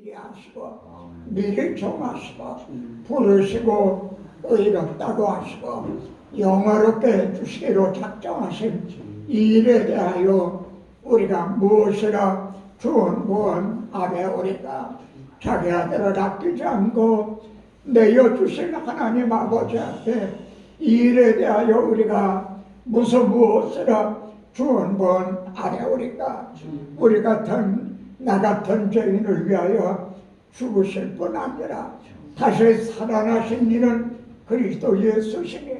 되게 하시고 미리 정하시고 부르시고 의롭다고 하시고 영화롭게 해주시기로 작정하신 이 일에 대하여 우리가 무엇이라 좋은 구원 아뢰오리까. 자기 아들을 아끼지 않고 내어주신 하나님 아버지 앞에 이 일에 대하여 우리가 무엇이라 좋은 구원 아뢰오리까. 우리 같은 나 같은 죄인을 위하여 죽으실 뿐 아니라 다시 살아나신 이는 그리스도 예수시니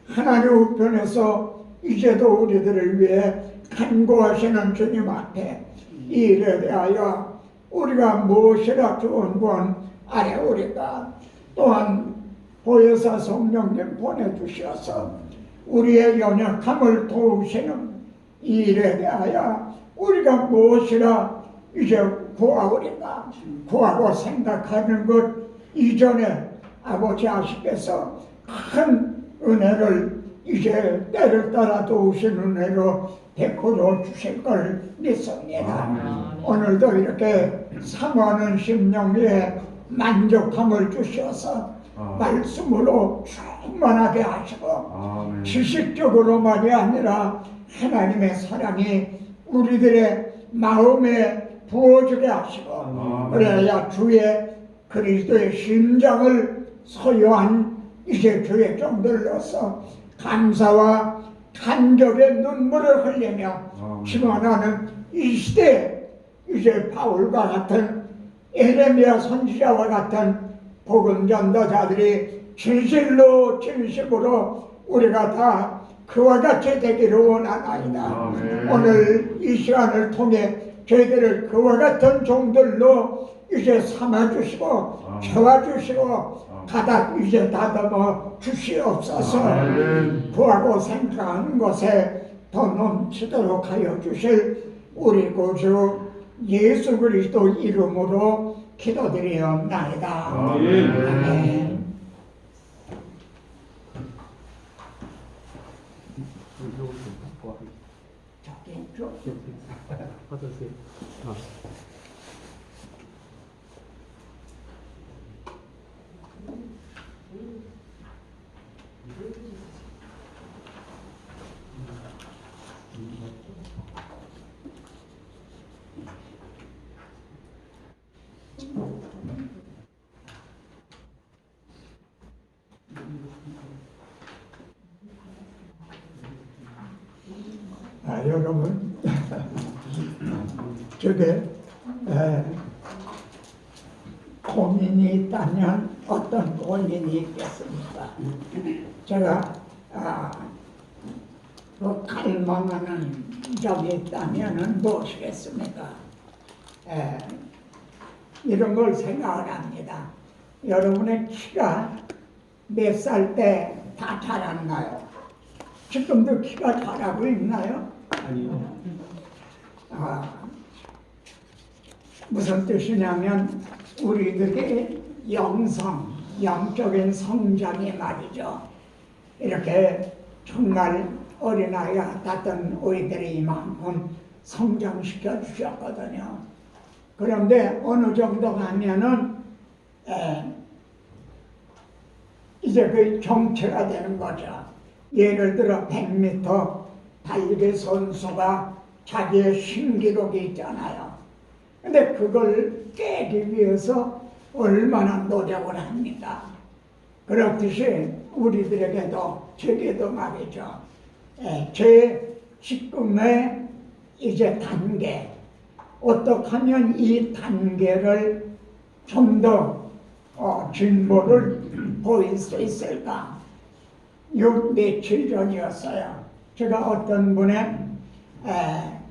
하나님 우편에서 이제도 우리들을 위해 간구하시는 주님 앞에 이 일에 대하여 우리가 무엇이라 좋은 구원 아뢰오리까. 또한 보혜사 성령님 보내주셔서 우리의 연약함을 도우시는 이 일에 대하여 우리가 무엇이라 이제 구하오리까. 구하고 생각하는 것 이전에 아버지 아시께서 큰 은혜를 이제 때를 따라 도우신 은혜로 베풀어 주실 걸 믿습니다. 오늘도 이렇게 사모하는 심령에 만족함을 주셔서 말씀으로 충만하게 하시고 지식적으로만이 아니라 하나님의 사랑이 우리들의 마음에 부어지게 하시고 그래야 주의 그리스도의 심장을 소유한 이제 주의 종들로서 감사와 간절의 눈물을 흘리며 증언하는 이 시대에 이제 바울과 같은 에레미야 선지자와 같은 복음 전도자들이 진실로 진심으로 우리가 다 그와 같이 되기를 원하나이다. 오늘 이 시간을 통해 저희들을 그와 같은 종들로 이제 삼아주시고 채워주시고 가닥 이제 다듬어 주시옵소서. 구하고 생각하는 것에 더 넘치도록 하여 주실 우리 구주 예수 그리스도 이름으로 기도드리옵나이다. 아멘. 여러분 저게 고민이 있다면 어떤 고민이 있겠습니까? 제가 갈망하는 점이 있다면 무엇이겠습니까? 이런 걸 생각을 합니다. 여러분의 키가 몇 살 때 다 자랐나요? 지금도 키가 자라고 있나요? 아니요. 무슨 뜻이냐면 우리들의 영적인 성장이 말이죠. 이렇게 정말 어린아이 같았던 우리들이 이만큼 성장시켜 주셨거든요. 그런데 어느 정도 가면은 이제 그 정체가 되는 거죠. 예를 들어 100m 달리기 선수가 자기의 신기록이 있잖아요. 근데 그걸 깨기 위해서 얼마나 노력을 합니까? 그렇듯이 우리들에게도, 제게도 말이죠. 제 지금의 이제 단계, 어떻게 하면 이 단계를 좀 더 진보를 보일 수 있을까? 며칠 전이었어요. 제가 어떤 분의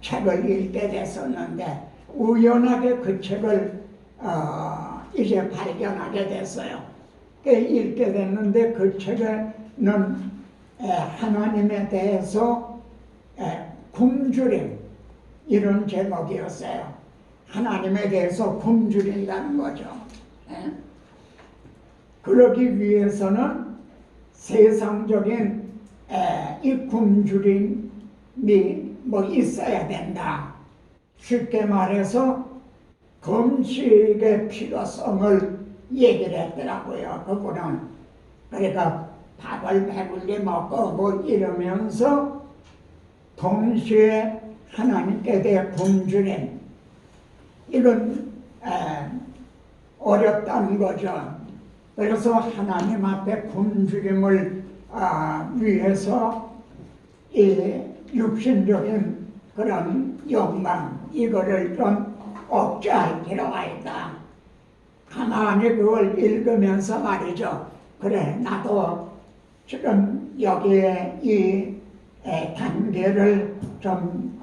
책을 읽게 됐었는데 우연하게 그 책을 이제 발견하게 됐어요. 읽게 됐는데 그 책에는 하나님에 대해서 굶주림 이런 제목이었어요. 하나님에 대해서 굶주린다는 거죠. 그러기 위해서는 세상적인 이 굶주림이 뭐 있어야 된다. 쉽게 말해서 금식의 필요성을 얘기를 했더라고요. 그분은. 그러니까 밥을 배불리 먹고 뭐 이러면서 동시에 하나님께 대해 굶주림 이런 어렵다는 거죠. 그래서 하나님 앞에 굶주림을 위해서 이 육신적인 그런 욕망 이거를 좀 억제할 필요가 있다. 가만히 그걸 읽으면서 말이죠. 그래, 나도 지금 여기에 이 단계를 좀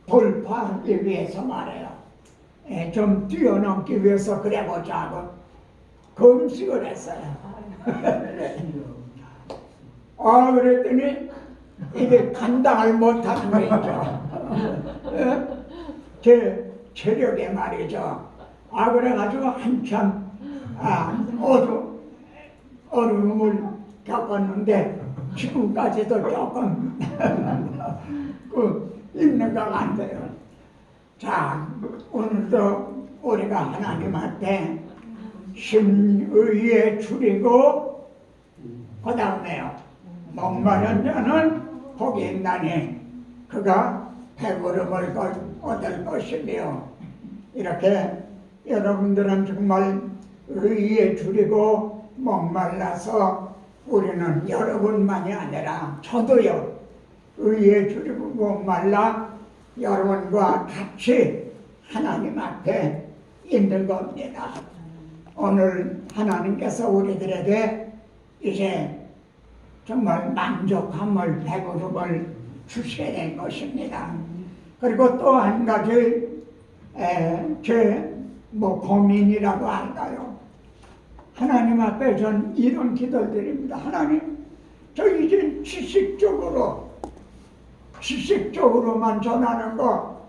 돌파하기 위해서 말해요. 좀 뛰어넘기 위해서 그래 보자고 금식을 했어요. 그랬더니 이게 감당을 못하는 거죠. 제 체력에 말이죠. 그래가지고 한참 어려움을 겪었는데 지금까지도 조금 힘내가 안 돼요. 자, 오늘도 우리가 하나님 앞에 심의에 줄이고 그 다음에요. 목마른 자는 복이 있나니 그가 배부름을 얻을 것이며 이렇게 여러분들은 정말 의에 줄이고 목말라서 우리는 여러분만이 아니라 저도요 의에 줄이고 목말라 여러분과 같이 하나님 앞에 있는 겁니다. 오늘 하나님께서 우리들에게 이제 정말 만족함을 배부름을 주셔야 될 것입니다. 그리고 또 한 가지 제 고민이라고 할까요? 하나님 앞에 전 이런 기도를 드립니다. 하나님, 저 이제 지식적으로만 전하는 거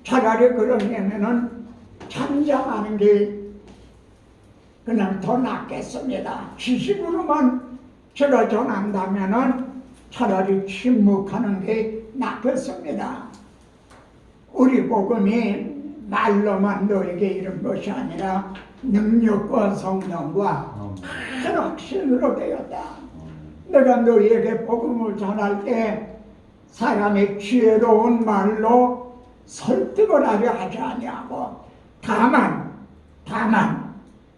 차라리 그러려면은 잠잠하는 게 그냥 더 낫겠습니다. 지식으로만 제가 전한다면은 차라리 침묵하는 게 낫겠습니다. 우리 복음이 말로만 너에게 이런 것이 아니라 능력과 성령과 큰 확신으로 되었다. 내가 너희에게 복음을 전할 때 사람의 지혜로운 말로 설득을 하려 하지 아니하고 다만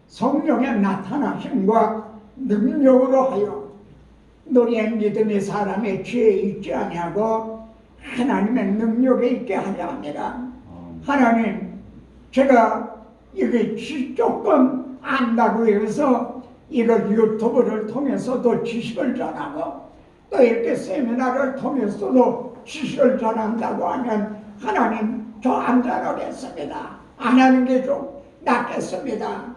성령의 나타나심과 능력으로 하여 너희의 믿음이 사람의 지혜에 있지 아니하고 하나님의 능력에 있게 하려 합니다. 하나님, 제가 이게 조금 안다고 해서 이걸 유튜브를 통해서도 지식을 전하고 또 이렇게 세미나를 통해서도 지식을 전한다고 하면 하나님 저 안 전하겠습니다. 안 하는 게 좀 낫겠습니다.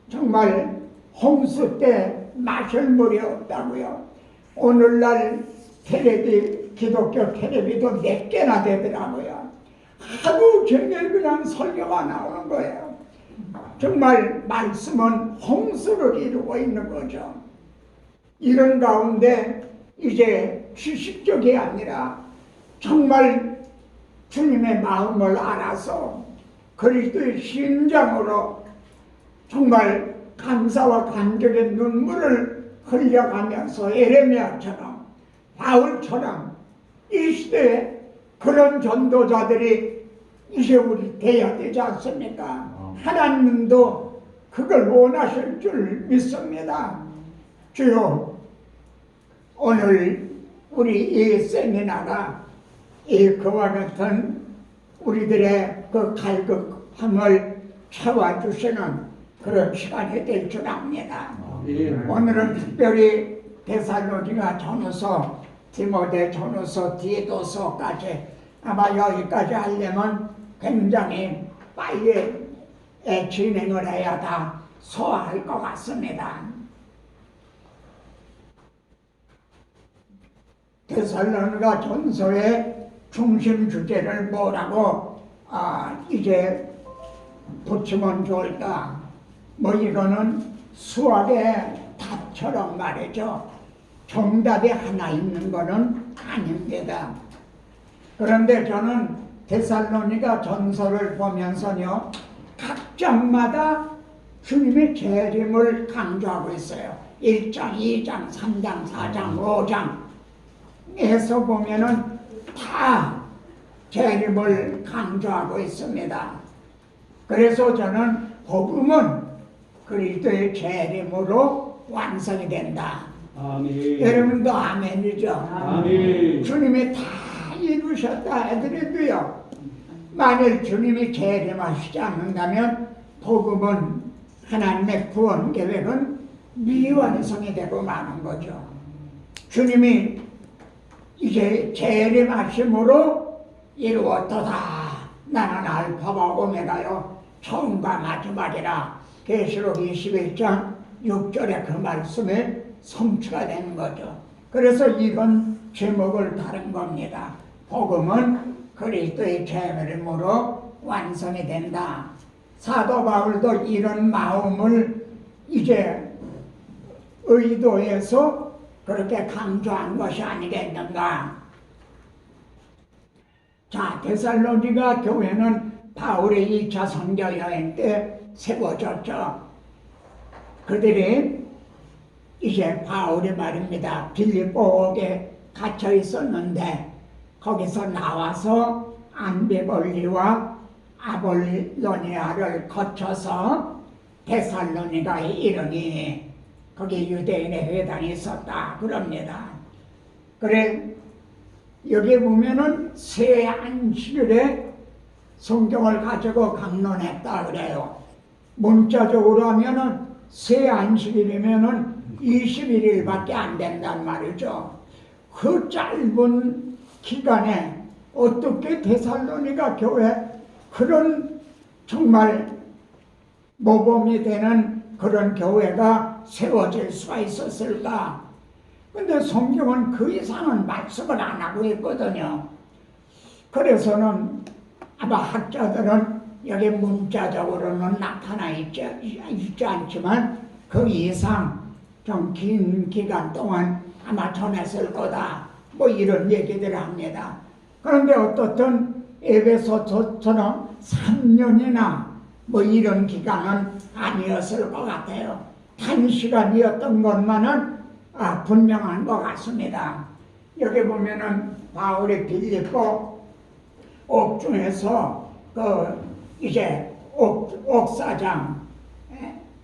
정말 홍수 때 마실 물이 없다고요. 오늘날 기독교 텔레비도 4개나 되더라고요. 하루 종일 그냥 설교가 나오는 거예요. 정말 말씀은 홍수를 이루고 있는 거죠. 이런 가운데 이제 지식적이 아니라 정말 주님의 마음을 알아서 그리스도의 심장으로 정말 감사와 간절의 눈물을 흘려가면서 에레미야처럼 바울처럼 이 시대에 그런 전도자들이 이제 우리 돼야 되지 않습니까? 하나님도 그걸 원하실 줄 믿습니다. 주요, 오늘 우리 이 세미나가 그와 같은 우리들의 그 갈급함을 채워주시는 그런 시간이 될 줄 압니다. 오늘은 특별히 데살로니가 전후서, 디모데 전후서, 디도서까지 아마 여기까지 하려면 굉장히 빨리 진행을 해야 다 소화할 것 같습니다. 데살로니가 전서의 중심 주제를 뭐라고 이제 붙이면 좋을까? 이거는 수학의 답처럼 말이죠. 정답이 하나 있는 거는 아닙니다. 그런데 저는 데살로니가 전서를 보면서요, 각 장마다 주님의 재림을 강조하고 있어요. 1장, 2장, 3장, 4장, 5장에서 보면은 다 재림을 강조하고 있습니다. 그래서 저는 복음은 그리스도의 재림으로 완성이 된다. 아멘. 여러분도 아멘이죠? 아멘. 주님이 다 이루셨다 해드려도요, 만일 주님이 재림하시지 않는다면 복음은, 하나님의 구원 계획은 미완성이 되고 마는 거죠. 주님이 이제 재림하심으로 이루었도다. 나는 알파와 오메가요, 처음과 마지막이라. 계시록 21장 6절에 그 말씀이 성취가 되는 거죠. 그래서 이런 제목을 다른 겁니다. 복음은 그리스도의 재림으로 완성이 된다. 사도 바울도 이런 마음을 이제 의도해서 그렇게 강조한 것이 아니겠는가. 자, 데살로니가 교회는 바울의 2차 선교 여행 때 세워졌죠. 그들이 이제 바울이 말입니다, 빌립보에 갇혀 있었는데 거기서 나와서 안비볼리와 아볼로니아를 거쳐서 데살로니가에 이르니 거기 유대인의 회당이 있었다 그럽니다. 그래, 여기 보면은 새 안식일에 성경을 가지고 강론했다 그래요. 문자적으로 하면은 새 안식일이면은 21일밖에 안 된단 말이죠. 그 짧은 기간에 어떻게 데살로니가 교회 그런 정말 모범이 되는 그런 교회가 세워질 수가 있었을까? 근데 성경은 그 이상은 말씀을 안 하고 있거든요. 그래서는 아마 학자들은 여기 문자적으로는 나타나 있지 않지만 그 이상 좀 긴 기간 동안 아마 전했을 거다, 뭐 이런 얘기들을 합니다. 그런데 어떻든 에베소서처럼 3년이나 뭐 이런 기간은 아니었을 것 같아요. 단시간이었던 것만은 분명한 것 같습니다. 여기 보면은 바울이 빌립보 옥중에서 이제 옥사장,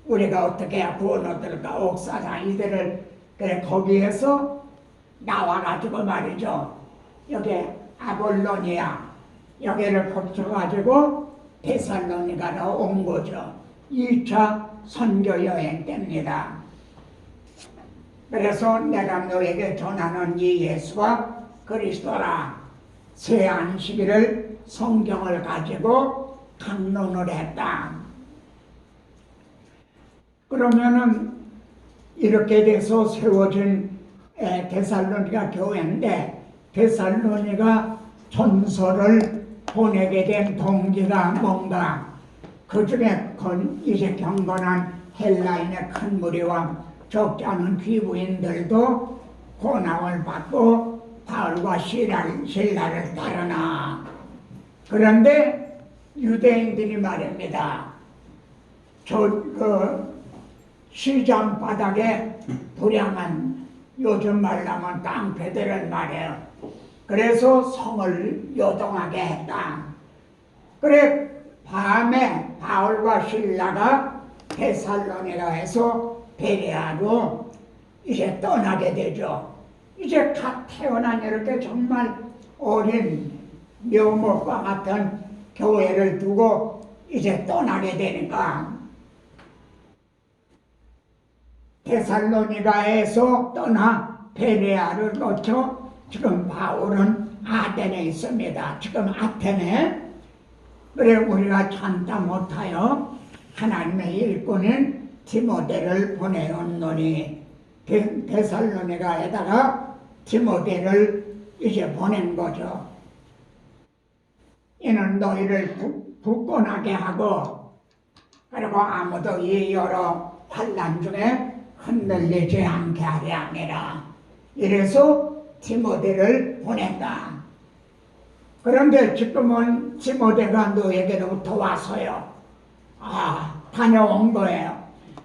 우리가 어떻게 구원 얻을까, 옥사장 이들을 그래 거기에서 나와가지고 말이죠, 여기 아볼로니아 여기를 거쳐가지고 데살로니가로 온 거죠. 2차 선교 여행 때입니다. 그래서 내가 너에게 전하는 이 예수가 그리스도라, 새 안식일을 성경을 가지고 강론을 했다. 그러면은 이렇게 돼서 세워진 데살로니가 교회인데, 데살로니가 전서를 보내게 된 동기가 뭔가? 그 중에 이제 경건한 헬라인의 큰 무리와 적지 않은 귀부인들도 고난을 받고 바울과 실라를 따르나. 그런데 유대인들이 말입니다, 시장 바닥에 불량한, 요즘 말로 하면 깡패들을 말해요. 그래서 성을 요동하게 했다. 그래 밤에 바울과 실라가 데살로니가에서 베레아로 이제 떠나게 되죠. 이제 갓 태어난 이렇게 정말 어린 묘목과 같은 교회를 두고 이제 떠나게 되니까 데살로니가에서 떠나 베레아를 거쳐 지금 바울은 아덴에 있습니다. 지금 아테네. 그래 우리가 참다 못하여 하나님의 일꾼인 디모데를 보내었노니, 데살로니가에다가 디모데를 이제 보낸 거죠. 이는 너희를 굳건하게 하고, 그리고 아무도 이 여러 환난 중에 흔들리지 않게 하려 함이라. 이래서 디모데를 보냈다. 그런데 지금은 디모데가 너에게로부터 와서요. 다녀온 거예요.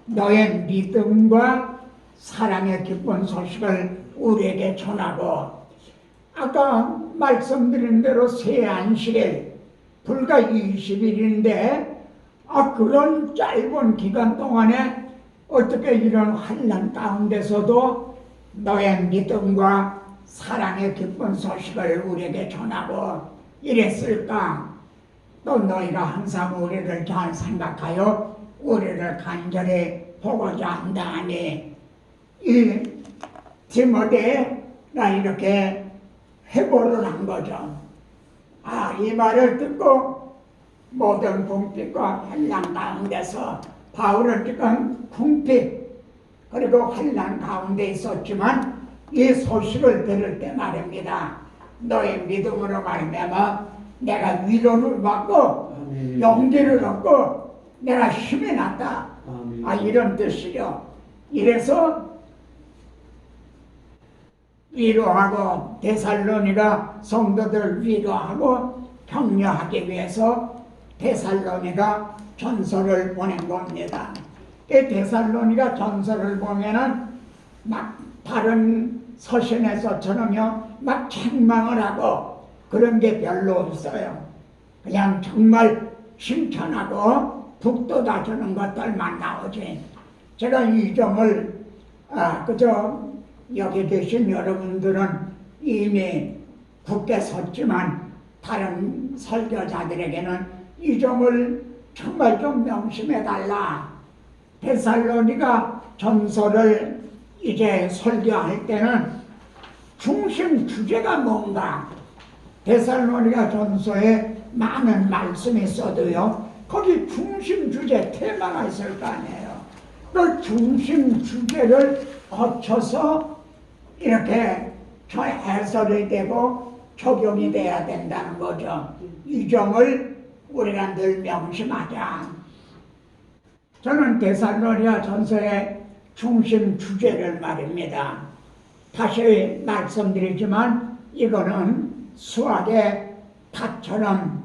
너의 믿음과 사랑의 기쁜 소식을 우리에게 전하고, 아까 말씀드린 대로 새 안식일 불과 20일인데 그런 짧은 기간 동안에 어떻게 이런 환난 가운데서도 너의 믿음과 사랑의 기쁜 소식을 우리에게 전하고 이랬을까? 또 너희가 항상 우리를 잘 생각하여 우리를 간절히 보고자 한다 하니, 이 디모데가 이렇게 회고를 한 거죠. 이 말을 듣고 모든 궁핍과 환난 가운데서 바울은 지금 궁핍 그리고 환난 가운데 있었지만 이 소식을 들을 때 말입니다. 너의 믿음으로 말미암아 내가 위로를 받고 아멘. 용기를 얻고 내가 힘이 났다. 아멘. 이런 뜻이죠. 이래서 위로하고 데살로니가 성도들을 위로하고 격려하기 위해서 데살로니가 전서를 보낸 겁니다. 이 데살로니가 전서를 보면은 막 다른 서신에서처럼요 막 책망을 하고 그런 게 별로 없어요. 그냥 정말 칭찬하고 북돋아주는 것들만 나오지. 제가 이 점을 그저 여기 계신 여러분들은 이미 굳게 섰지만 다른 설교자들에게는 이 점을 정말 좀 명심해달라. 데살로니가 전서를 이제 설교할 때는 중심 주제가 뭔가, 데살로니가 전서에 많은 말씀이 있어도요 거기 중심 주제 테마가 있을 거 아니에요. 그 중심 주제를 거쳐서 이렇게 해설이 되고 적용이 돼야 된다는 거죠. 이 점을 우리가 늘 명심하자. 저는 데살로니가 전서의 중심 주제를 말입니다. 다시 말씀드리지만 이거는 수학의 답처럼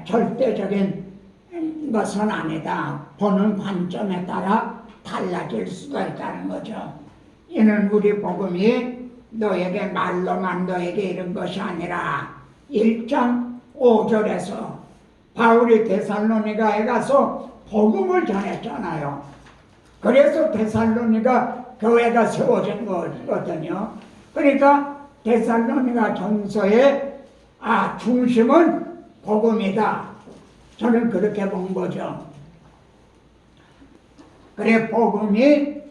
절대적인 것은 아니다. 보는 관점에 따라 달라질 수도 있다는 거죠. 이는 우리 복음이 너에게 말로만 너에게 이른 것이 아니라 1장 5절에서 바울이 데살로니가에 가서 복음을 전했잖아요. 그래서 데살로니가 교회가 세워진 거거든요. 그러니까 데살로니가 전서의 중심은 복음이다. 저는 그렇게 본 거죠. 그래 복음이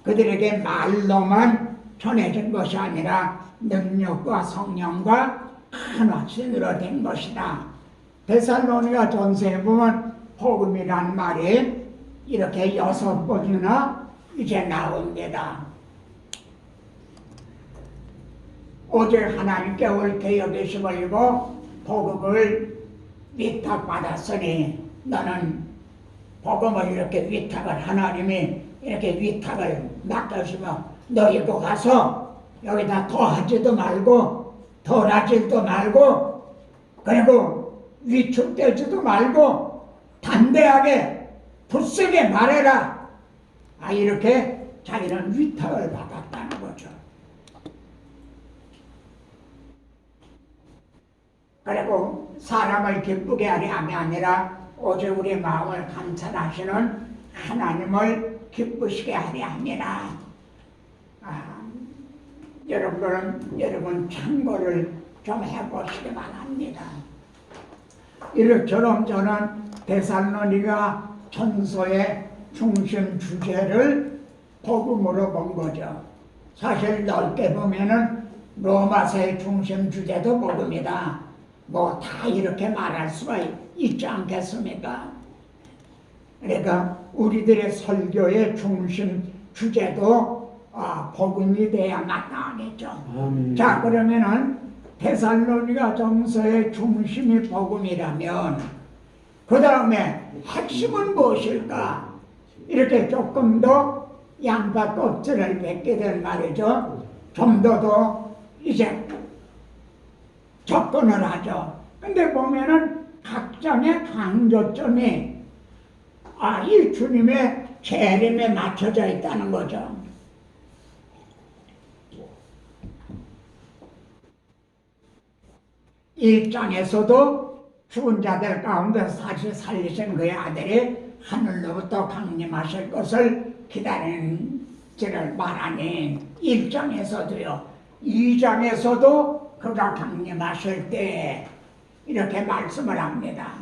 그들에게 말로만 전해진 것이 아니라 능력과 성령과 하나신으로 된 것이다. 데살로니가 전서에 보면 복음이란 말이 이렇게 6번이나 이제 나옵니다. 오직 하나님께 옳게 여기심을고 복음을 위탁받았으니 너는 복음을 이렇게 위탁을 하나님이 이렇게 위탁을 맡겨주면 너희도 가서 여기다 더하지도 말고 덜하지도 말고 그리고 위축되지도 말고 담대하게 굳세게 말해라. 이렇게 자기는 위탁을 받았다는 거죠. 그리고 사람을 기쁘게 하려 함이 아니라 오직 우리 마음을 감찰하시는 하나님을 기쁘시게 하려 함이라. 여러분 참고를 좀 해보시기 바랍니다. 이렇처럼 저는 데살로니가 전서의 중심 주제를 복음으로 본 거죠. 사실 넓게 보면은 로마서의 중심 주제도 복음이다. 뭐 다 이렇게 말할 수가 있지 않겠습니까? 그러니까 우리들의 설교의 중심 주제도 복음이 돼야 마땅하겠죠. 자, 그러면은 데살로니가 전서의 중심이 복음이라면 그 다음에 핵심은 무엇일까? 이렇게 조금 더 양파 껍질을 뱉게 된 말이죠. 좀 더 이제 접근을 하죠. 근데 보면은 각 장의 강조점이 이 주님의 재림에 맞춰져 있다는 거죠. 일장에서도 죽은 자들 가운데 다시 살리신 그의 아들이 하늘로부터 강림하실 것을 기다리는 지를 말하니 1장에서도요 2장에서도 그가 강림하실 때 이렇게 말씀을 합니다.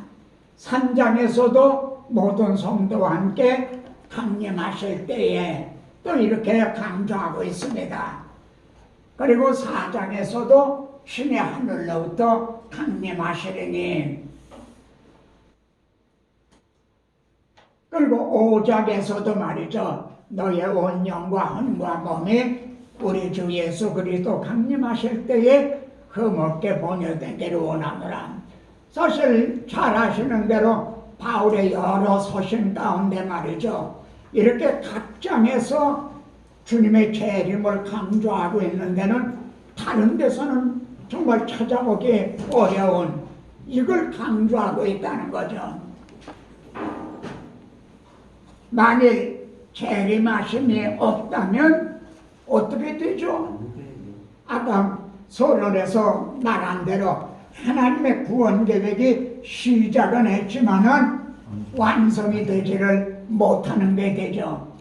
3장에서도 모든 성도와 함께 강림하실 때에 또 이렇게 강조하고 있습니다. 그리고 4장에서도 신의 하늘로부터 강림하시리니, 그리고 5장에서도 말이죠. 너의 온 영과 혼과 몸이 우리 주 예수 그리스도 강림하실 때에 흠없게 번영되기를 원하노라. 사실 잘 아시는 대로 바울의 여러 서신 가운데 말이죠. 이렇게 각 장에서 주님의 재림을 강조하고 있는 데는 다른 데서는 정말 찾아보기 어려운 이걸 강조하고 있다는 거죠. 만일 재림하심이 없다면 어떻게 되죠? 아까 서론에서 말한 대로 하나님의 구원 계획이 시작은 했지만은 완성이 되지를 못하는 게 되죠.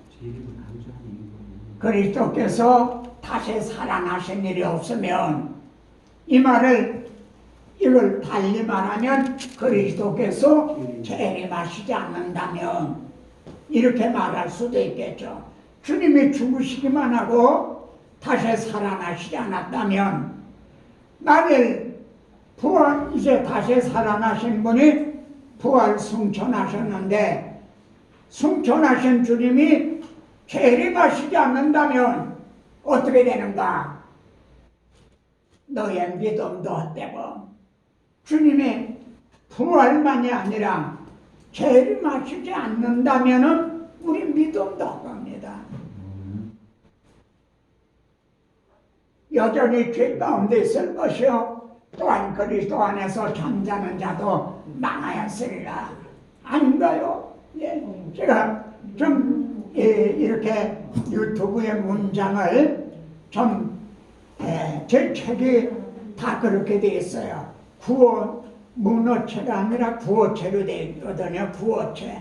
그리스도께서 다시 살아나신 일이 없으면, 이 말을 이걸 달리 말하면 그리스도께서 재림하시지 않는다면 이렇게 말할 수도 있겠죠. 주님이 죽으시기만 하고 다시 살아나시지 않았다면, 만일 이제 다시 살아나신 분이 부활 승천하셨는데 승천하신 주님이 재림하시지 않는다면 어떻게 되는가? 너의 믿음도 헛되고, 주님의 부활만이 아니라 재림하시지 않는다면 우리 믿음도 헛겁니다. 여전히 죄 가운데 있을 것이요 또한 그리스도 안에서 잠자는 자도 망하였으리라. 아닌가요? 예, 제가 좀 이렇게 유튜브의 문장을 좀 제 책이 다 그렇게 돼 있어요. 문어체가 아니라 구어체로 돼 있거든요. 구어체.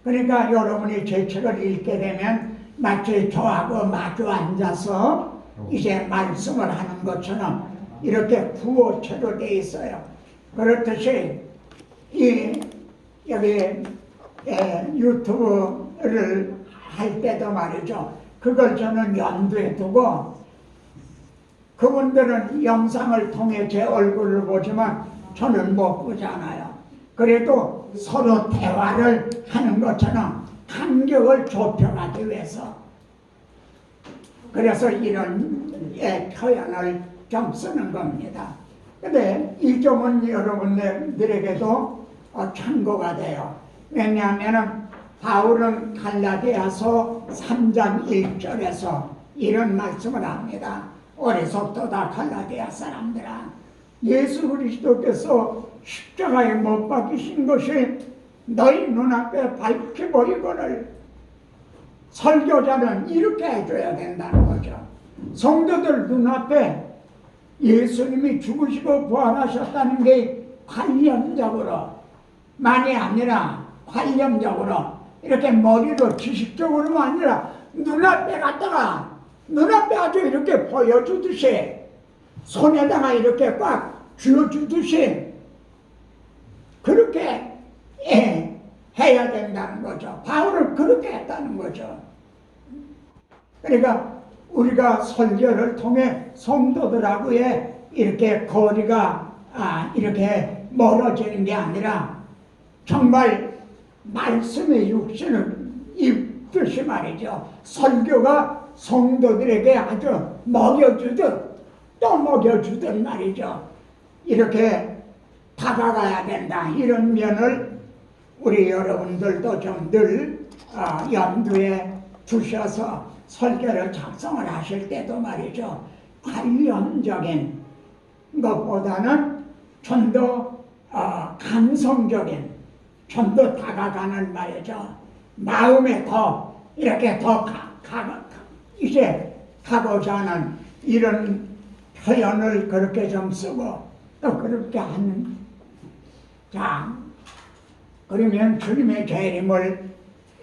그러니까 여러분이 제 책을 읽게 되면 마치 저하고 마주 앉아서 이제 말씀을 하는 것처럼 이렇게 구어체로 돼 있어요. 그렇듯이 여기 유튜브를 할 때도 말이죠. 그걸 저는 염두에 두고, 그분들은 영상을 통해 제 얼굴을 보지만 저는 못 보잖아요. 그래도 서로 대화를 하는 것처럼 간격을 좁혀가기 위해서, 그래서 이런 표현을 좀 쓰는 겁니다. 근데 이 점은 여러분들에게도 참고가 돼요. 왜냐하면 바울은 갈라디아서 3장 1절에서 이런 말씀을 합니다. 어리석도다 갈라디아 사람들아, 예수 그리스도께서 십자가에 못 박히신 것이 너희 눈앞에 밝히 보이거늘 설교자는 이렇게 해줘야 된다는 거죠. 성도들 눈앞에 예수님이 죽으시고 부활하셨다는 게 관념적으로 만이 아니라 관념적으로 이렇게 머리로 지식적으로만 아니라 눈앞에 아주 이렇게 보여주듯이, 손에다가 이렇게 꽉 쥐어주듯이 그렇게 해야 된다는 거죠. 바울은 그렇게 했다는 거죠. 그러니까 우리가 설교를 통해 성도들하고의 이렇게 거리가 이렇게 멀어지는 게 아니라 정말 말씀의 육신을 입듯이 말이죠. 설교가 성도들에게 아주 먹여주듯 또 먹여주듯 말이죠. 이렇게 다가가야 된다. 이런 면을 우리 여러분들도 좀 늘 염두에 두셔서 설교를 작성을 하실 때도 말이죠. 관념적인 것보다는 좀 더 감성적인 좀 더 다가가는 말이죠. 마음에 더 이렇게 더 이제 가고자 하는 이런 표현을 그렇게 좀 쓰고 또 그렇게 하는. 자, 그러면 주님의 재림을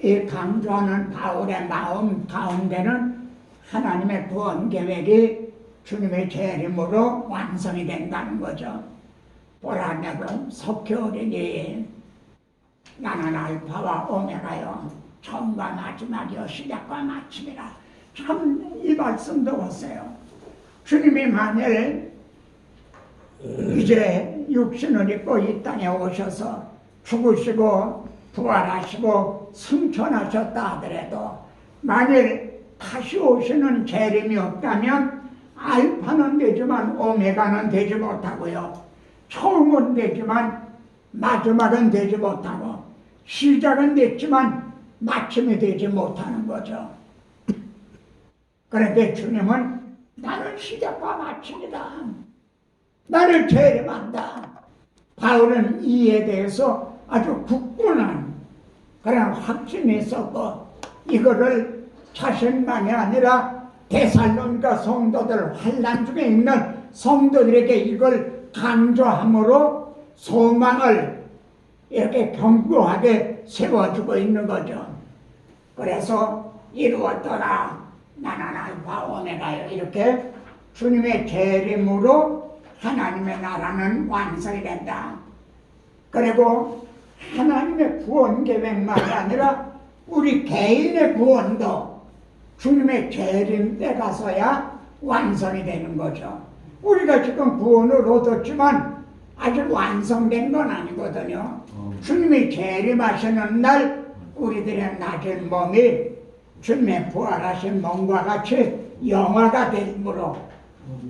이 강조하는 바울의 마음 가운데는 하나님의 구원 계획이 주님의 재림으로 완성이 된다는 거죠. 보라, 내가 속히 오리니 나는 알파와 오메가요 처음과 마지막이요 시작과 마침이라. 참 이 말씀도 보세요. 주님이 만일 이제 육신을 입고 이 땅에 오셔서 죽으시고 부활하시고 승천하셨다 하더라도 만일 다시 오시는 재림이 없다면 알파는 되지만 오메가는 되지 못하고요, 처음은 되지만 마지막은 되지 못하고 시작은 됐지만 마침이 되지 못하는 거죠. 그런데 주님은 나는 시작과 마침이다, 나를 재림한다. 바울은 이에 대해서 아주 굳건한 그런 확신이 있었고, 이거를 자신만이 아니라 데살로니가 성도들, 환난 중에 있는 성도들에게 이걸 강조함으로 소망을 이렇게 견고하게 세워주고 있는 거죠. 그래서 이루었더라, 나는 알파 오메가요, 이렇게 주님의 재림으로 하나님의 나라는 완성이 된다. 그리고 하나님의 구원 계획만이 아니라 우리 개인의 구원도 주님의 재림 때 가서야 완성이 되는 거죠. 우리가 지금 구원을 얻었지만 아직 완성된 건 아니거든요. 주님이 재림하시는 날 우리들의 낮은 몸이 주님의 부활하신 몸과 같이 영화가 되므로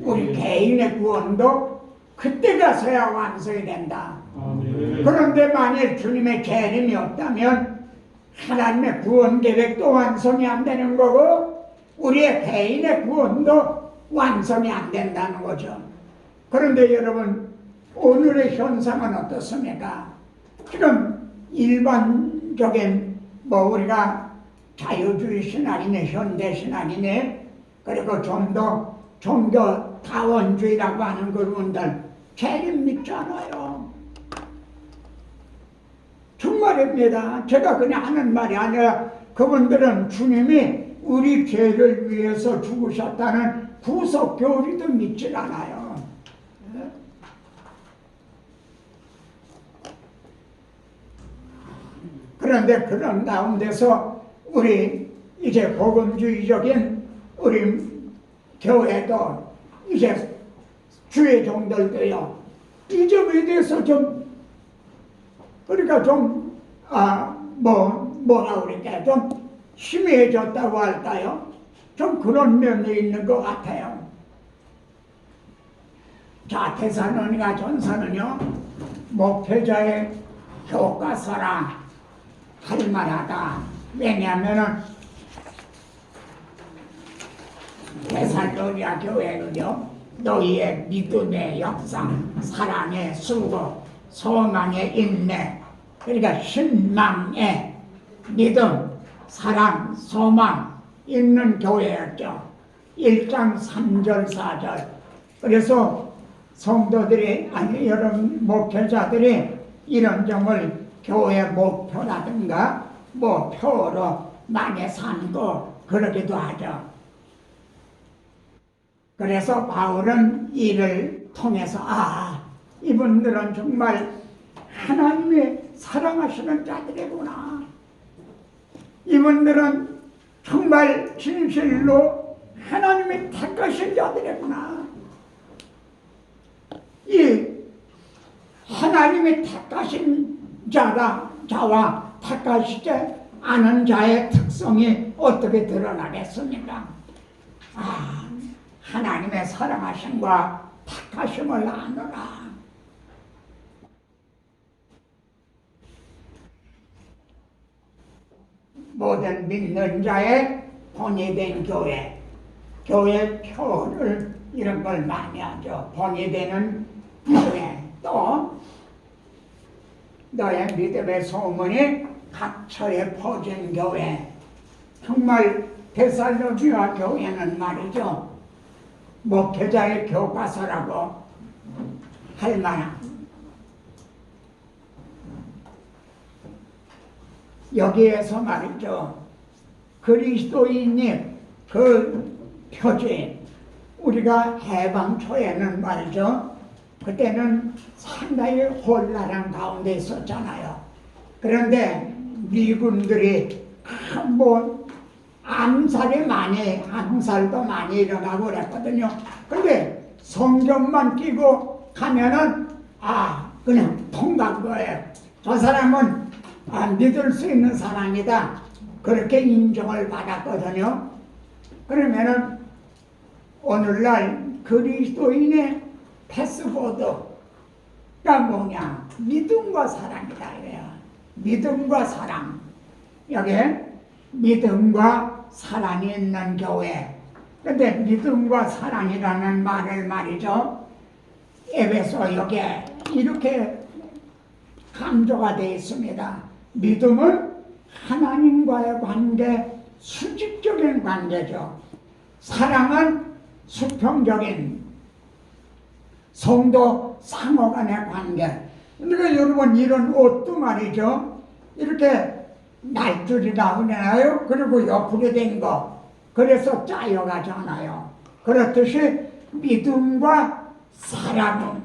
우리 개인의 구원도 그때 가서야 완성이 된다. 그런데 만일 주님의 재림이 없다면 하나님의 구원 계획도 완성이 안 되는 거고 우리의 개인의 구원도 완성이 안 된다는 거죠. 그런데 여러분, 오늘의 현상은 어떻습니까? 지금 일반적인 우리가 자유주의 신학이네, 현대 신학이네, 그리고 좀 더 종교 다원주의라고 하는 그분들 재림 믿지 않아요. 정말입니다. 제가 그냥 하는 말이 아니라 그분들은 주님이 우리 죄를 위해서 죽으셨다는 구속 교리도 믿질 않아요. 그런데 그런 가운데서 우리 이제 복음주의적인 우리 교회도 이제 주의 종들도요, 이 점에 대해서 좀 그러니까 좀 뭐라 그럴까요? 좀 심해졌다고 할까요? 좀 그런 면이 있는 것 같아요. 자, 데살로니가 전서는요, 목회자의 교과서라 할 만하다. 왜냐하면은 데살로니가 교회는요, 너희의 믿음의 역사, 사랑의 수고, 소망의 인내, 그러니까 신망의 믿음, 사랑, 소망 있는 교회였죠. 1장 3절 4절. 그래서 성도들이, 아니 여러분 목회자들이 이런 점을 교회 목표라든가 표로 많이 삼고 그러기도 하죠. 그래서 바울은 이를 통해서 이분들은 정말 하나님의 사랑하시는 자들이구나, 이분들은 정말 진실로 하나님의 택하신 자들이구나, 이 하나님의 택하신 자와 택하시지 않은 자의 특성이 어떻게 드러나겠습니까? 하나님의 사랑하심과 택하심을 아노라. 모든 믿는 자의 본이된 교회, 교회 표를 이런 걸 많이 하죠. 본이되는 교회, 또 너의 믿음의 소문이 각처에 퍼진 교회, 정말 데살로니가 교회는 말이죠, 목회자의 교과서라고 할 만한, 여기에서 말이죠, 그리스도인이 그 표지, 우리가 해방 초에는 말이죠, 그때는 상당히 혼란한 가운데 있었잖아요. 그런데 미군들이 뭐 암살도 많이 일어나고 그랬거든요. 근데 성경만 끼고 가면은 그냥 통과한 거예요. 저 사람은 믿을 수 있는 사람이다, 그렇게 인정을 받았거든요. 그러면은 오늘날 그리스도인의 패스보드가 뭐냐? 믿음과 사랑이다 이래요. 믿음과 사랑. 여기에 믿음과 사랑이 있는 교회. 근데 믿음과 사랑이라는 말을 말이죠, 에베소 여기에 이렇게 강조가 되어 있습니다. 믿음은 하나님과의 관계, 수직적인 관계죠. 사랑은 수평적인 성도 상호 간의 관계. 그러니까 여러분, 이런 옷도 말이죠, 이렇게 날줄이 나오잖아요. 그리고 옆으로 된 거, 그래서 짜여가잖아요. 그렇듯이 믿음과 사랑이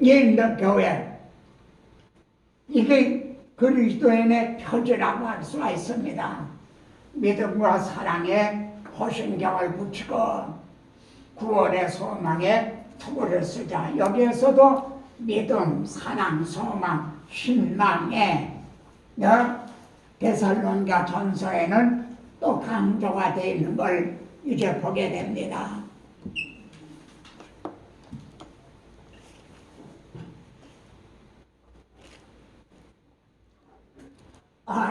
있는 교회, 이게 그리스도인의 표지라고 할 수가 있습니다. 믿음과 사랑에 호신경을 붙이고 구원의 소망에 투구를 쓰자. 여기에서도 믿음, 사랑, 소망, 신망에 데살로니가 전서에는 또 강조가 되어 있는 걸 이제 보게 됩니다.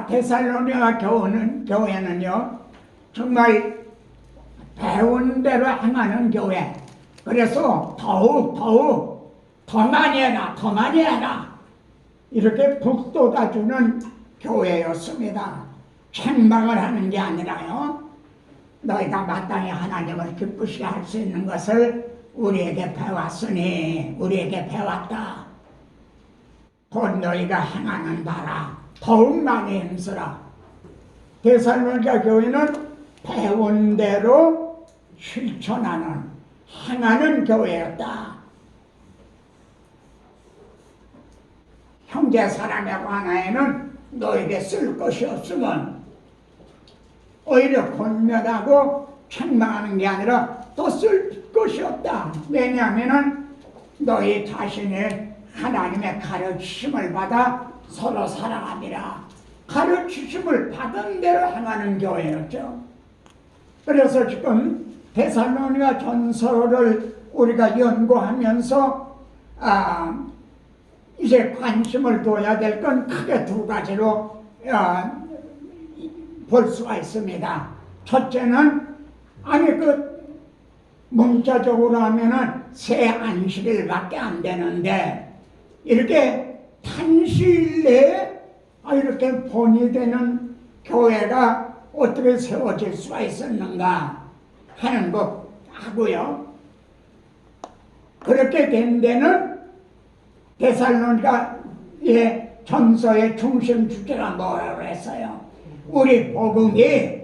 데살로니가 교회는요, 정말 배운 대로 행하는 교회. 그래서 더욱 더 많이 해라 이렇게 북돋아주는 교회였습니다. 책망을 하는 게 아니라요, 너희가 마땅히 하나님을 기쁘시게 할 수 있는 것을 우리에게 배웠으니, 우리에게 배웠다. 곧 너희가 행하는 바라 더욱 많이 힘쓰라. 데살로니가 교회는 배운 대로 실천하는, 행하는 교회였다. 형제 사람에 관하여는 너에게 쓸 것이 없으면 오히려 권면하고 책망하는 게 아니라 또 쓸 것이 없다. 왜냐하면 너희 자신이 하나님의 가르치심을 받아 서로 사랑함이라. 가르치심을 받은 대로 행하는 교회였죠. 그래서 지금 데살로니가 전서를 우리가 연구하면서 이제 관심을 둬야 될 건 크게 두 가지로 볼 수가 있습니다. 첫째는 문자적으로 하면은 새 안식일밖에 안 되는데 이렇게 단시일 내에 이렇게 본이 되는 교회가 어떻게 세워질 수가 있었는가 하는 것 하고요. 그렇게 된 데는 데살로니가의 전서의 중심 주제가 뭐라고 했어요? 우리 복음이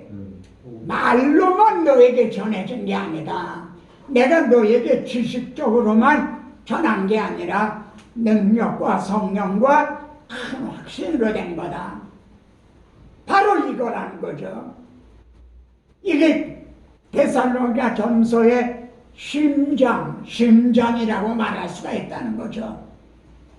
말로만 너에게 전해진 게 아니다. 내가 너에게 지식적으로만 전한 게 아니라 능력과 성령과 큰 확신으로 된 거다. 바로 이거라는 거죠. 이게 데살로니가 전서의 심장이라고 말할 수가 있다는 거죠.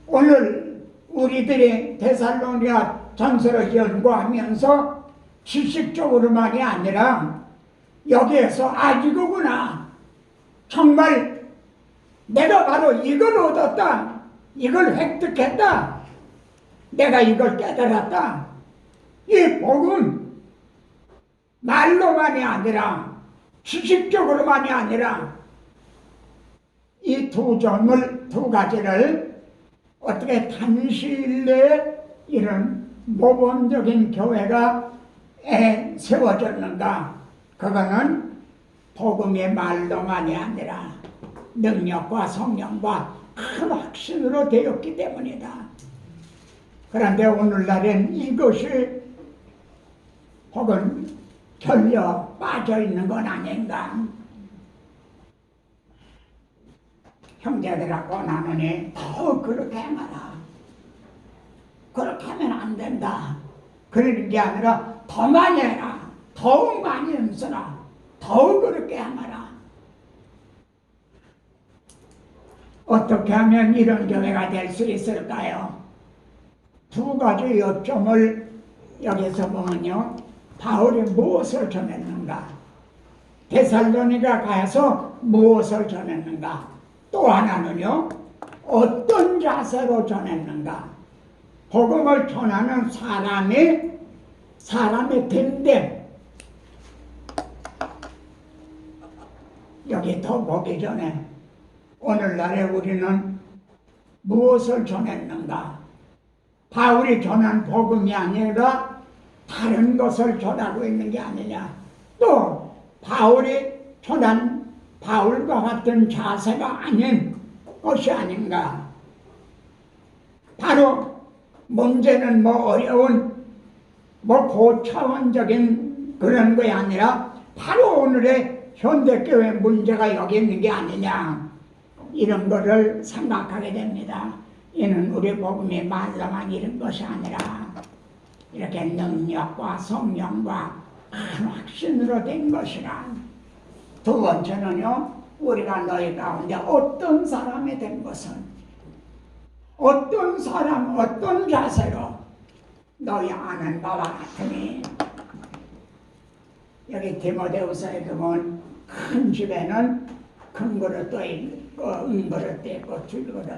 오늘 우리들이 데살로니가 전서를 연구하면서 지식적으로만이 아니라 여기에서 이거구나, 정말 내가 바로 이걸 얻었다, 이걸 획득했다, 내가 이걸 깨달았다, 이 복음 말로만이 아니라 지식적으로만이 아니라 이 두 가지를 어떻게 단시일 내에 이런 모범적인 교회가 세워졌는가? 그거는 복음의 말로만이 아니라 능력과 성령과 큰 확신으로 되었기 때문이다. 그런데 오늘날엔 이것이 혹은 결려 빠져 있는 건 아닌가? 형제들하고 나누니 더욱 그렇게 행하라. 그렇게 하면 안 된다. 그러는 게 아니라 더 많이 해라. 더욱 많이 힘쓰라. 더욱 그렇게 행하라. 어떻게 하면 이런 교회가 될 수 있을까요? 두 가지 요점을 여기서 보면요. 바울이 무엇을 전했는가? 데살로니가 가서 무엇을 전했는가? 또 하나는요. 어떤 자세로 전했는가? 복음을 전하는 사람의 됨됨. 여기 더 보기 전에 오늘날에 우리는 무엇을 전했는가? 바울이 전한 복음이 아니라 다른 것을 전하고 있는 게 아니냐? 또 바울이 전한 바울과 같은 자세가 아닌 것이 아닌가? 바로 문제는 뭐 어려운 뭐 고차원적인 그런 것이 아니라 바로 오늘의 현대교회 문제가 여기 있는 게 아니냐? 이런 것을 생각하게 됩니다. 이는 우리 복음의 말로만 이런 것이 아니라 이렇게 능력과 성령과 큰 확신으로 된 것이라. 두 번째는요. 우리가 너희 가운데 어떤 사람이 된 것은 어떤 사람 어떤 자세로 너희 아는 바와 같으니. 여기 디모데후서에 보면 큰 집에는 큰 그릇도 있고 은그릇도 있고 줄그릇,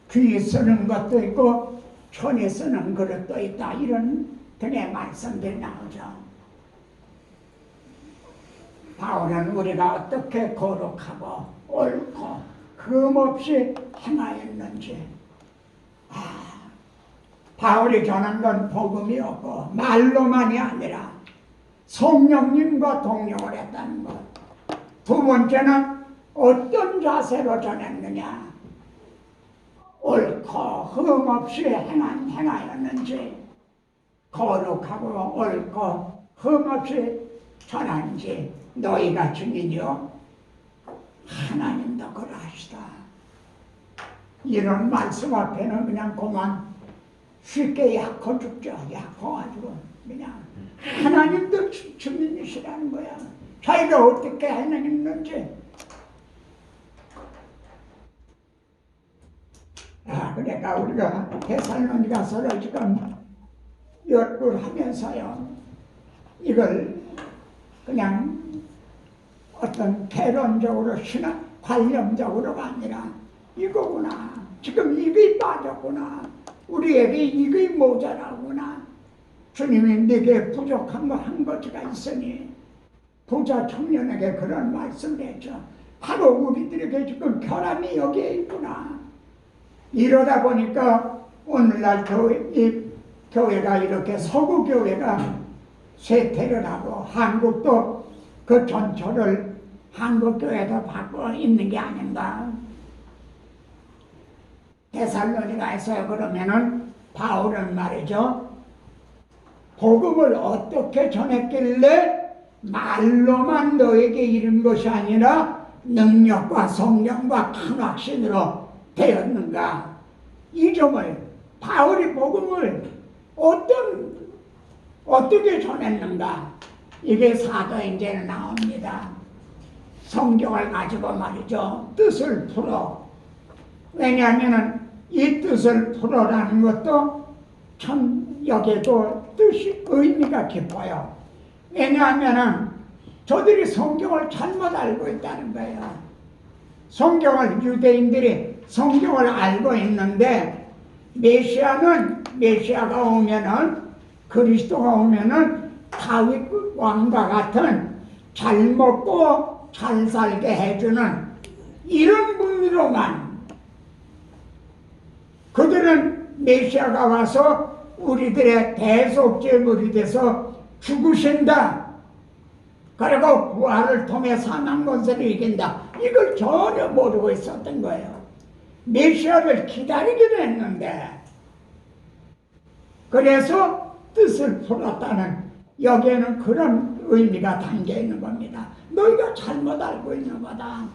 귀 쓰는 것도 있고 손에 쓰는 그릇도 있다. 이런 등의 말씀들이 나오죠. 바울은 우리가 어떻게 거룩하고 옳고 흠없이 행하였는지, 바울이 전한 건 복음이었고 말로만이 아니라 성령님과 동력을 했다는 것. 두 번째는 어떤 자세로 전했느냐, 옳고 흠없이 행하였는지, 거룩하고 옳고 흠없이 전하는지 너희가 증인이요 하나님도 그러하시다. 이런 말씀 앞에는 그냥 그만 쉽게 약호 죽죠. 약호가지고 그냥 하나님도 증인이시라는 거야. 자기가 어떻게 행했는지. 그러니까 우리가 데살로니가서를 지금 연구를 하면서요, 이걸 그냥 어떤 개론적으로 신학 관념적으로가 아니라 이거구나. 지금 이게 빠졌구나. 우리에게 이게 모자라구나. 주님이 네게 부족한 거 한 가지가 있으니 부자 청년에게 그런 말씀을 했죠. 바로 우리들에게 지금 결함이 여기에 있구나. 이러다 보니까 오늘날 교회가 이렇게 서구 교회가 쇠퇴를 하고 한국도 그 전초를 한국 교회도 받고 있는 게 아닌가. 데살로니가에서 그러면은 바울은 말이죠. 복음을 어떻게 전했길래 말로만 너에게 이른 것이 아니라 능력과 성령과 큰 확신으로 되었는가. 이 점을 바울이 복음을 어떻게 전했는가. 이게 사도행전에 나옵니다. 성경을 가지고 말이죠. 뜻을 풀어. 왜냐하면 이 뜻을 풀어라는 것도 참 여기에도 뜻이 의미가 깊어요. 왜냐하면 저들이 성경을 잘못 알고 있다는 거예요. 유대인들이 성경을 알고 있는데 메시아가 오면은, 그리스도가 오면은 다윗 왕과 같은 잘 먹고 잘 살게 해주는 이런 분으로만, 그들은 메시아가 와서 우리들의 대속제물이 돼서 죽으신다. 그리고 부활을 통해 사망 권세를 이긴다. 이걸 전혀 모르고 있었던 거예요. 메시아를 기다리기도 했는데, 그래서 뜻을 풀었다는, 여기에는 그런 의미가 담겨 있는 겁니다. 너희가 잘못 알고 있는 거다.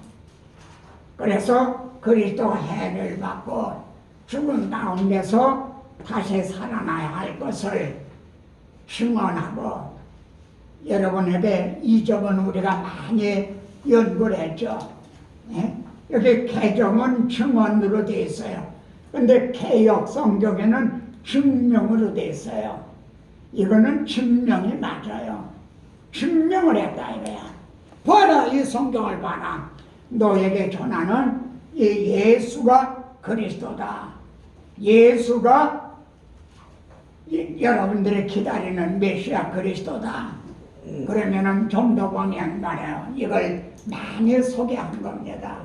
그래서 그리스도가 해를 받고 죽은 가운데서 다시 살아나야 할 것을 증언하고, 여러분에게 이 점은 우리가 많이 연구를 했죠. 네? 여기 개정은 증언으로 되어 있어요. 근데 개역 성경에는 증명으로 되어 있어요. 이거는 증명이 맞아요. 증명을 했다 이거야. 봐라, 이 성경을 봐라. 너에게 전하는 이 예수가 그리스도다. 예수가 여러분들이 기다리는 메시아 그리스도다. 그러면은 좀 더 보면 말이에요. 이걸 많이 소개한 겁니다.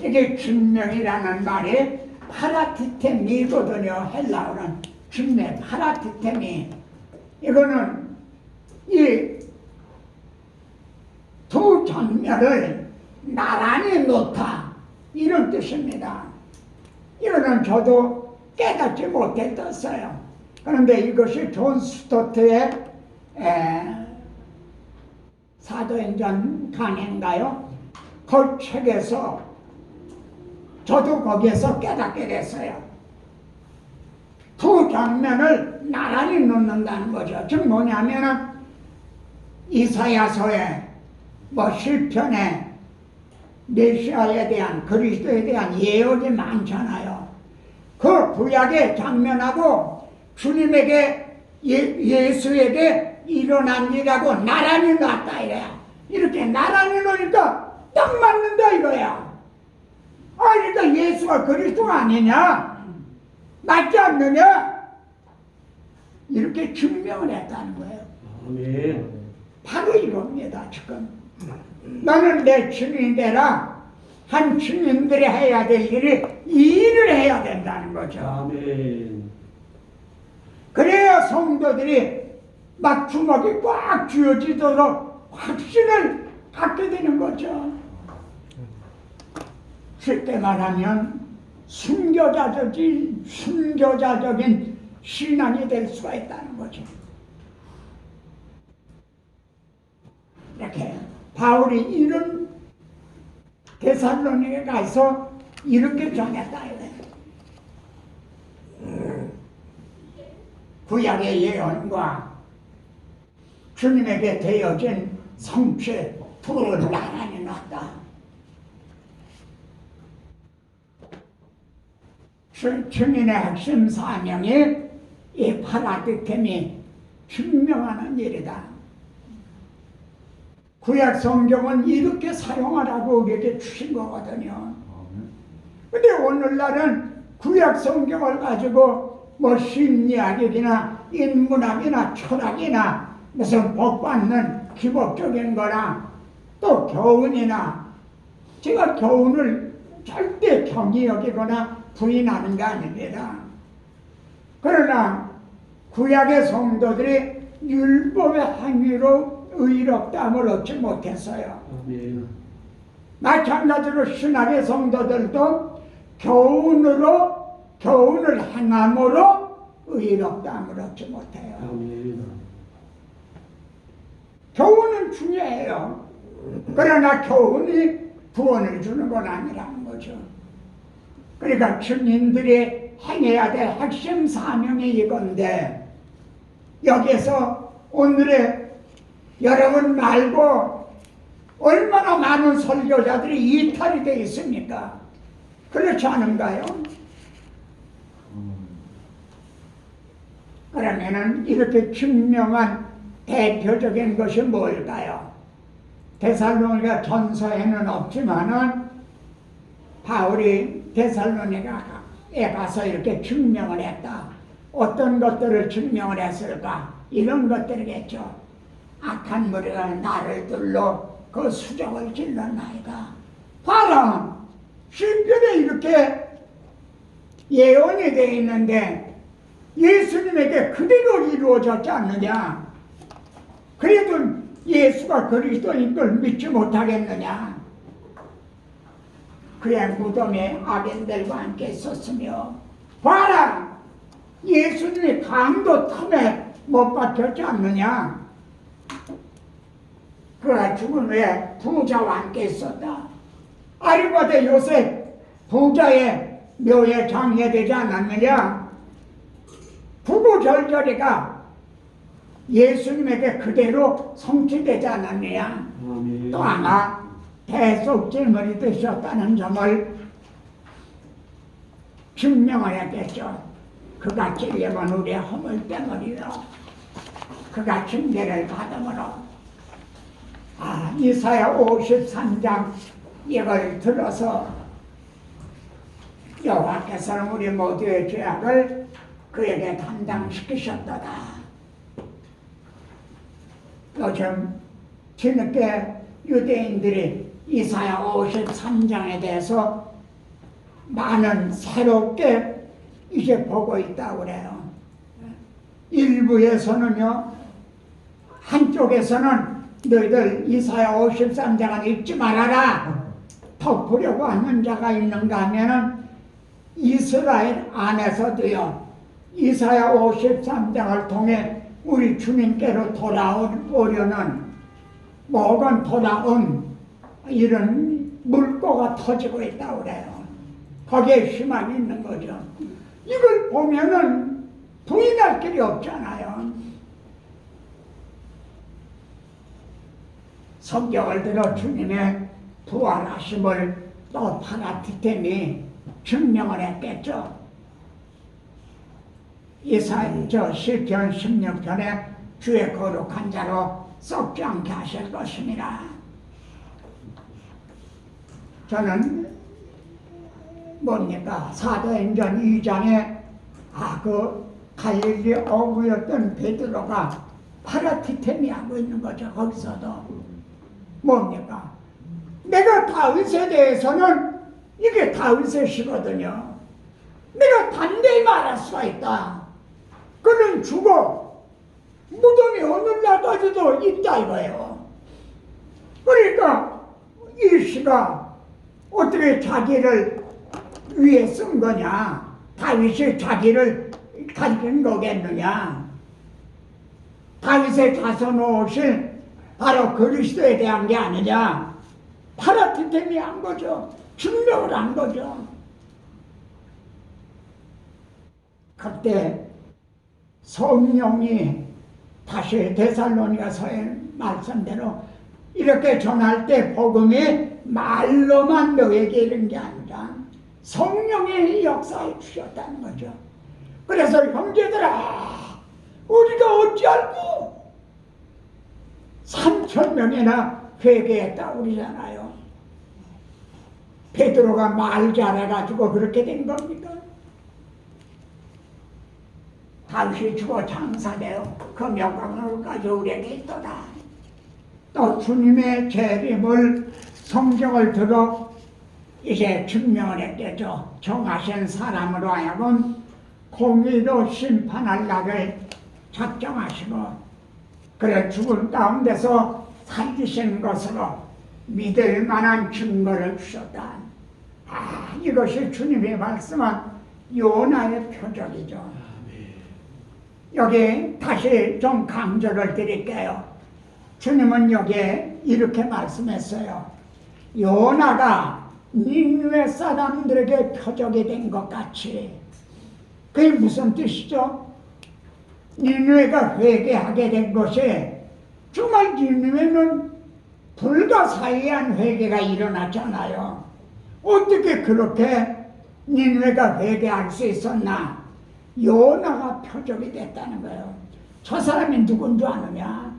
이게 증명이라는 말이 파라티테미거든요. 헬라어는 증명, 파라티테미. 이거는 이 두 장면을 나란히 놓다, 이런 뜻입니다. 이거는 저도 깨닫지 못했었어요. 그런데 이것이 존 스토트의 사도행전 강해인가요? 그 책에서 저도 거기에서 깨닫게 됐어요. 두 장면을 나란히 놓는다는 거죠. 즉 뭐냐면은 이사야서에 시편에 메시아에 대한, 그리스도에 대한 예언이 많잖아요. 그 구약의 장면하고 주님에게 예수에게 일어난 일하고 나란히 놨다 이거야. 이렇게 나란히 놓으니까 딱 맞는다 이거야. 그러니까 예수가 그리스도가 아니냐? 맞지 않느냐? 이렇게 증명을 했다는 거예요. 아멘. 바로 이겁니다. 지금 너는 내 증인이 되라. 한 증인들이 해야 될 일이 이 일을 해야 된다는 거죠. 아멘. 그래야 성도들이 막 주먹이 꽉 쥐어지도록 확신을 갖게 되는 거죠. 쉽게 말하면 순교자적인 신앙이 될 수가 있다는 거죠. 이렇게 바울이 이런 데살로니가에 가서 이렇게 전했다 이거예요. 구약의 예언과 주님에게 되어진 성취 둘을 나란히 놨다. 증인의 핵심 사명이 이 파라디템이 증명하는 일이다. 구약 성경은 이렇게 사용하라고 우리에게 주신 거거든요. 근데 오늘날은 구약 성경을 가지고 심리학이나 인문학이나 철학이나 무슨 복받는 기복적인 거나 또 교훈이나, 제가 교훈을 절대 경히 여기거나 부인하는 게 아닙니다. 그러나 구약의 성도들이 율법의 행위로 의롭다함을 얻지 못했어요. 아멘. 마찬가지로 신학의 성도들도 교훈을 행함으로 의롭다함을 얻지 못해요. 아멘. 교훈은 중요해요. 그러나 교훈이 구원을 주는 건 아니라는 거죠. 그러니까 증인들이 행해야 될 핵심 사명이 이건데, 여기에서 오늘의 여러분 말고 얼마나 많은 설교자들이 이탈이 되어 있습니까? 그렇지 않은가요? 그러면은 이렇게 증명한 대표적인 것이 뭘까요? 데살로니가 전서에는 없지만은 바울이 데살로니가에 가서 이렇게 증명을 했다. 어떤 것들을 증명을 했을까? 이런 것들이겠죠. 악한 무리가 나를 둘러 그 수정을 질렀나이다. 봐라, 신편에 이렇게 예언이 되어 있는데 예수님에게 그대로 이루어졌지 않느냐? 그래도 예수가 그리스도인 걸 믿지 못하겠느냐? 그의 무덤에 악인들과 함께 있었으며 봐라! 예수님이 강도 틈에 못 박혔지 않느냐? 그가 죽은 후에 부자와 함께 있었다. 아리마대 요셉 부자의 묘에 장례되지 않았느냐? 부부절절이가 예수님에게 그대로 성취되지 않았느냐? 아멘. 또 하나 대속질물이 되셨다는 점을 증명을 했겠죠. 그가 찔려면 우리의 허물 때문이라 그가 징계를 받음으로 이사야 53장 이걸 들어서 여호와께서는 우리 모두의 죄악을 그에게 담당시키셨도다. 요즘 뒤늦게 유대인들이 이사야 53장에 대해서 많은 새롭게 이제 보고 있다고 그래요. 일부에서는요, 한쪽에서는 너희들 이사야 53장은 읽지 말아라 덮으려고 하는 자가 있는가 하면은 이스라엘 안에서도요, 이사야 53장을 통해 우리 주님께로 돌아오려는 목은 돌아온 이런 물꼬가 터지고 있다고 그래요. 거기에 희망이 있는 거죠. 이걸 보면은 부인할 길이 없잖아요. 성경을 들어 주님의 부활하심을 또 파라티템이 증명을 했겠죠. 시편 16편에 주의 거룩한 자로 썩지 않게 하실 것입니다. 저는 뭡니까? 사도행전 2장에 그 갈릴리 어부였던 베드로가 파라티템이 하고 있는 거죠. 거기서도 뭡니까? 내가 다윗에 대해서는 이게 다윗의 시거든요. 내가 단대히 말할 수가 있다. 그는 죽어 무덤이 오늘날까지도 있다 이거예요. 그러니까 이 시가 어떻게 자기를 위해 쓴 거냐? 다윗이 자기를 가진 거겠느냐? 다윗의 자손 오실 바로 그리스도에 대한 게 아니냐? 파라티템이 한 거죠. 증명을 한 거죠. 그때 성령이 다시 데살로니가서의 말씀대로 이렇게 전할 때 복음이 말로만 너에게 이른 게 아니라 성령의 역사에 주셨다는 거죠. 그래서 형제들아, 우리가 어찌 알고 3,000명이나 회개했다 그러잖아요. 베드로가 말 잘해가지고 그렇게 된 겁니까? 다윗이 죽어 장사되어 그 명강으로까지 우리에게 있도다. 또 주님의 재림을 성경을 들어 이제 증명을 했겠죠. 정하신 사람으로 하여금 공의로 심판할 날을 작정하시고 그래 죽은 가운데서 살리신 것으로 믿을 만한 증거를 주셨다. 이것이 주님의 말씀한 요나의 표적이죠. 여기 다시 좀 강조를 드릴게요. 주님은 여기에 이렇게 말씀했어요. 요나가 니느웨 사람들에게 표적이 된 것 같이. 그게 무슨 뜻이죠? 니느웨가 회개하게 된 것이 정말 니느웨는 불가사의한 회개가 일어났잖아요. 어떻게 그렇게 니느웨가 회개할 수 있었나? 요나가 표적이 됐다는 거예요. 저 사람이 누군 줄 아느냐?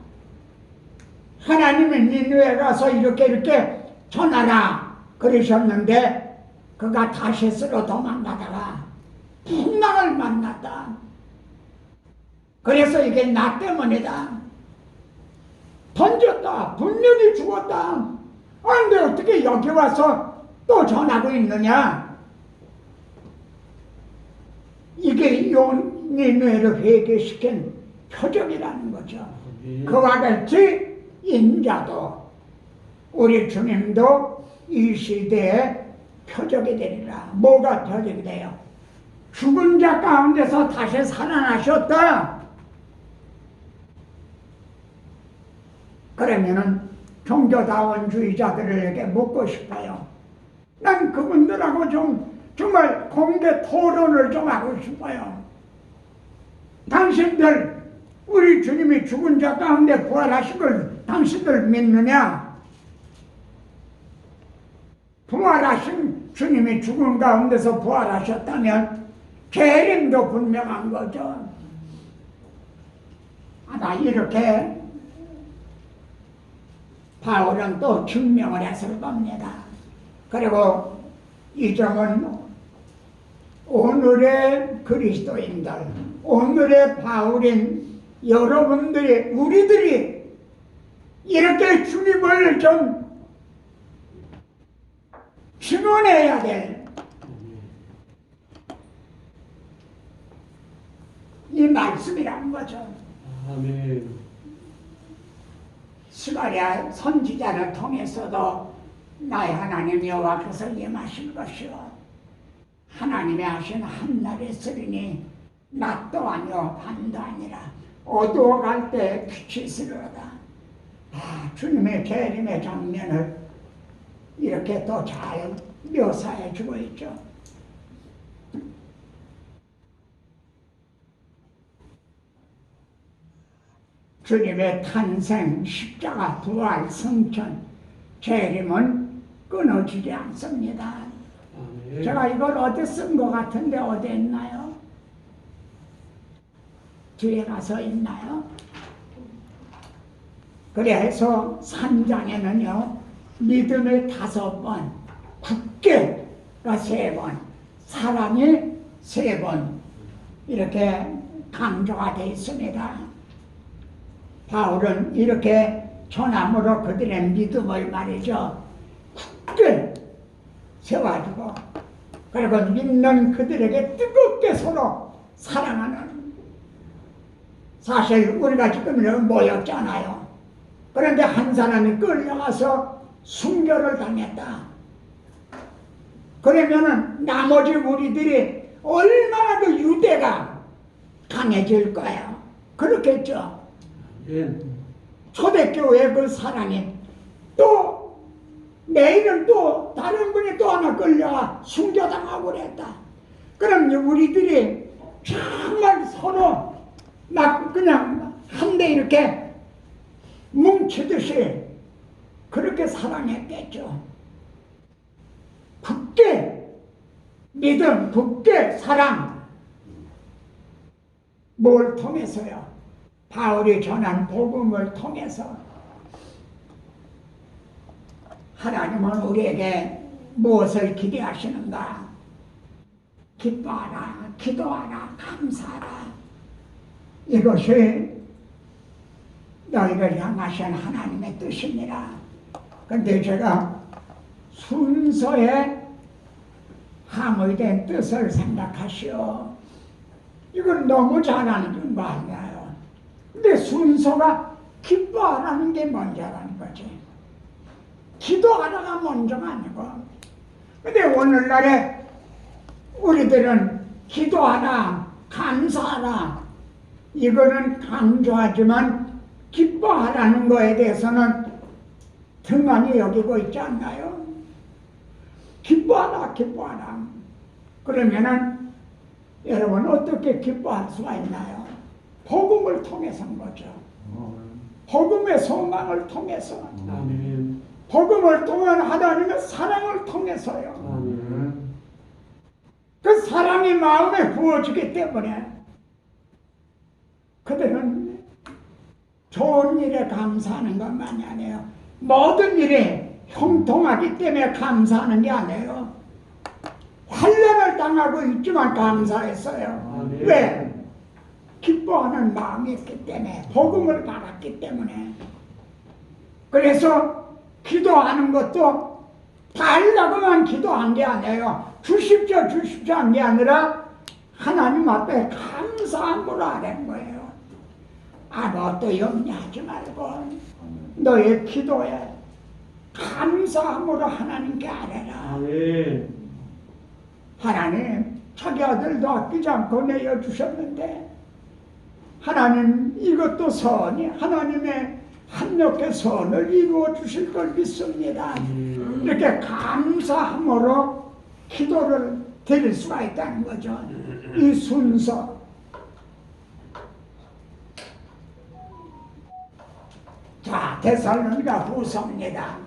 하나님이 니느웨 가서 이렇게 전하라 그러셨는데 그가 다시스로 도망가다가 풍랑을 만났다. 그래서 이게 나 때문이다. 던졌다. 분명히 죽었다. 근데 어떻게 여기 와서 또 전하고 있느냐? 이게 니느웨를 회개시킨 표적이라는 거죠. 아멘. 그와 같이 인자도 우리 주님도 이 시대에 표적이 되리라. 뭐가 표적이 돼요? 죽은 자 가운데서 다시 살아나셨다. 그러면은 종교다원주의자들에게 묻고 싶어요. 난 그분들하고 정말 공개 토론을 좀 하고 싶어요. 당신들 우리 주님이 죽은 자 가운데 부활하신 걸 당신들 믿느냐? 부활하신 주님이 죽은 가운데서 부활하셨다면 재림도 분명한 거죠. 아마 이렇게 바울은 또 증명을 했을 겁니다. 그리고 이 점은 오늘의 그리스도인들, 오늘의 바울인 여러분들이, 우리들이 이렇게 주님을 좀 증언해야 될 이 말씀이라는 거죠. 아멘. 스가랴 선지자를 통해서도 나의 하나님 여호와께서 임하실 것이요 하나님이 하신 한날이 있으리니 낮도 아니요 밤도 아니라 어두워갈 때 빛이 있으리로다. 주님의 재림의 장면을 이렇게 또 잘 묘사해 주고 있죠. 주님의 탄생, 십자가, 부활, 승천, 재림은 끊어지지 않습니다. 아멘. 제가 이걸 어디 쓴 것 같은데 어디 있나요? 뒤에 가서 있나요? 그래서 3장에는요 믿음의 5번, 굳게가 3번, 사랑이 3번 이렇게 강조가 되어 있습니다. 바울은 이렇게 전함으로 그들의 믿음을 말이죠 굳게 세워주고 그리고 믿는 그들에게 뜨겁게 서로 사랑하는, 사실 우리가 지금 모였잖아요. 그런데 한 사람이 끌려가서 순교를 당했다. 그러면은 나머지 우리들이 얼마나 그 유대가 강해질 거예요. 그렇겠죠. 초대교회 그 사랑이 또 내일은 또 다른 분이 또 하나 끌려가 순교당하고 그랬다. 그럼 우리들이 정말 서로 막 그냥 한데 이렇게 뭉치듯이 그렇게 사랑했겠죠. 굳게 믿음, 굳게 사랑. 뭘 통해서요? 바울이 전한 복음을 통해서. 하나님은 우리에게 무엇을 기대하시는가? 기뻐하라, 기도하라, 감사하라. 이것이 너희를 향하신 하나님의 뜻입니다. 그런데 제가 순서에 함의된 뜻을 생각하시오. 이건 너무 잘하는 거 아니에요. 근데 순서가 기뻐하라는 게 먼저라는 거지. 기도하라가 먼저가 아니고. 근데 오늘날에 우리들은 기도하라, 감사하라, 이거는 강조하지만 기뻐하라는 거에 대해서는 등한히 여기고 있지 않나요? 기뻐하라, 기뻐하라. 그러면은 여러분 어떻게 기뻐할 수가 있나요? 복음을 통해서인 거죠. 복음의 소망을 통해서. 아멘. 복음을 통한 하나님의 사랑을 통해서요. 아멘. 그 사랑이 마음에 부어지기 때문에 그들은 좋은 일에 감사하는 것만이 아니에요. 모든 일에 형통하기 때문에 감사하는 게 아니에요. 환난을 당하고 있지만 감사했어요. 아멘. 왜? 기뻐하는 마음이 있기 때문에, 복음을 받았기 때문에. 그래서 기도하는 것도 달라고만 기도한 게 아니에요. 주십시오, 주십시오 한 게 아니라 하나님 앞에 감사함으로 하라는 거예요. 아무것도 염려하지 말고 너의 기도에 감사함으로 하나님께 아뢰라. 아멘. 하나님 자기 아들도 아끼지 않고 내어주셨는데 하나님 이것도 선이 하나님의 합력의 선을 이루어 주실 걸 믿습니다. 이렇게 감사함으로 기도를 드릴 수가 있다는 거죠. 이 순서. 자, 데살로니가 후서입니다.